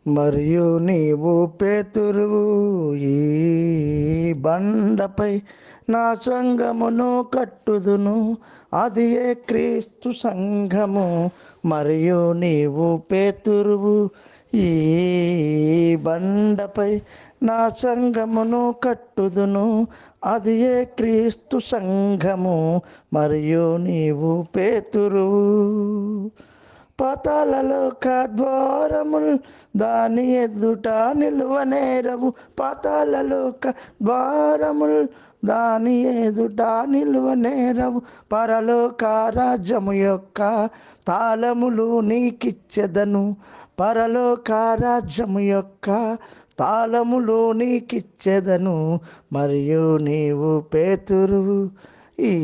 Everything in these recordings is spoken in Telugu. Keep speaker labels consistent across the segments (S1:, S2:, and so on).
S1: మరియు నీవు పేతురువు, ఈ బండపై నా సంఘమును కట్టుదును, అది ఏ క్రీస్తు సంఘము. మరియు నీవు పేతురువు, ఈ బండపై నా సంఘమును కట్టుదును, అది ఏ క్రీస్తు సంఘము. మరియు నీవు పేతురువు. పాతాళలోక ద్వారములు దాని ఎదుట నిలువనేరవు, పాతాళలోక ద్వారములు దాని ఎదుట నిలువనేరవు. పరలోక రాజ్యము యొక్క తాళములు నీకిచ్చెదను, పరలోక రాజ్యము యొక్క తాళములు నీకిచ్చెదను. మరియు నీవు పేతురువు, ఈ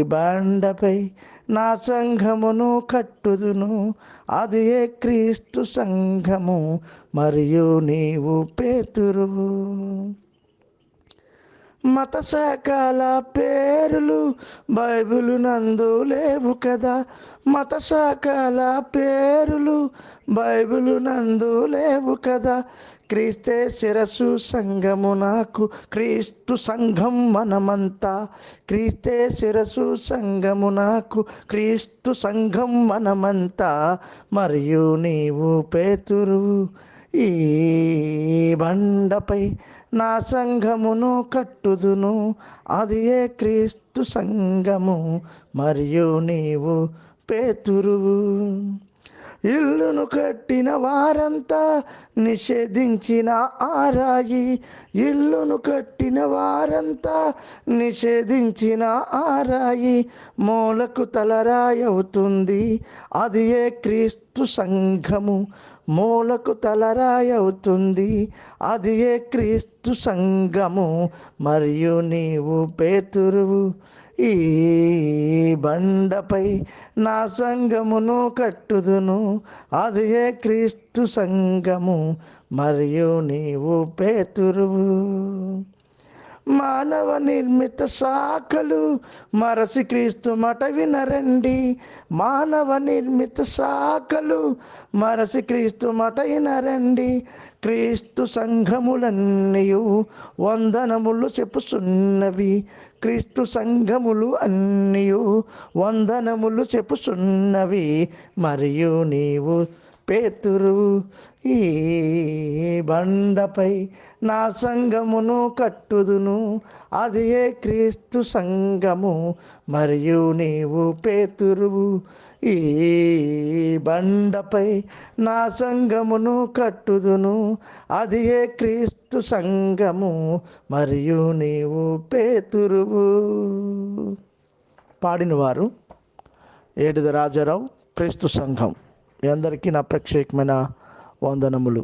S1: బండపై నా సంఘమును కట్టుదును, అది ఏ క్రీస్తు సంఘము. మరియు నీవు పేతురువు. మత శాఖల పేరులు బైబిలు నందు లేవు కదా, మత శాఖల పేరులు బైబిలు నందు లేవు కదా. క్రీస్తే శిరస్సు సంఘము నాకు, క్రీస్తు సంఘం మనమంతా. క్రీస్తే శిరస్సు సంఘము నాకు, క్రీస్తు సంఘం మనమంతా. మరియు నీవు పేతురువు, ఈ బండపై నా సంఘమును కట్టుదును, అది ఏ క్రీస్తు సంఘము. మరియు నీవు పేతురువు. ఇల్లును కట్టిన వారంతా నిషేధించిన ఆరాయి, ఇల్లును కట్టిన వారంతా నిషేధించిన ఆరాయి మూలకు తలరాయి అవుతుంది, అది ఏ క్రీస్తు సంఘము. మూలకు తలరాయి అవుతుంది, అది ఏ క్రీస్తు సంఘము. మరియు నీవు పేతురువు, ఈ బండపై నా సంఘమును కట్టుదును, అది ఏ క్రీస్తు సంఘము. మరియు నీవు పేతురువు. మానవ నిర్మిత శాఖలు మరసి క్రీస్తు మాట వినరండి, మానవ నిర్మిత శాఖలు మరసి క్రీస్తు మాట వినరండి. క్రీస్తు సంఘములన్నీయు వందనములు చెప్పుచున్నవి, క్రీస్తు సంఘములు అన్నీయు వందనములు చెప్పుచున్నవి. మరియు నీవు పేతురువు, ఈ బండపై నా సంఘమును కట్టుదును, అది ఏ క్రీస్తు సంఘము. మరియు నీవు పేతురువు, ఈ బండపై నా సంఘమును కట్టుదును, అది ఏ క్రీస్తు సంఘము. మరియు నీవు పేతురువు. పాడినవారు ఏడిద రాజారావు, క్రీస్తు సంఘం. మీ అందరికీ నా ప్రత్యేకమైన వందనములు.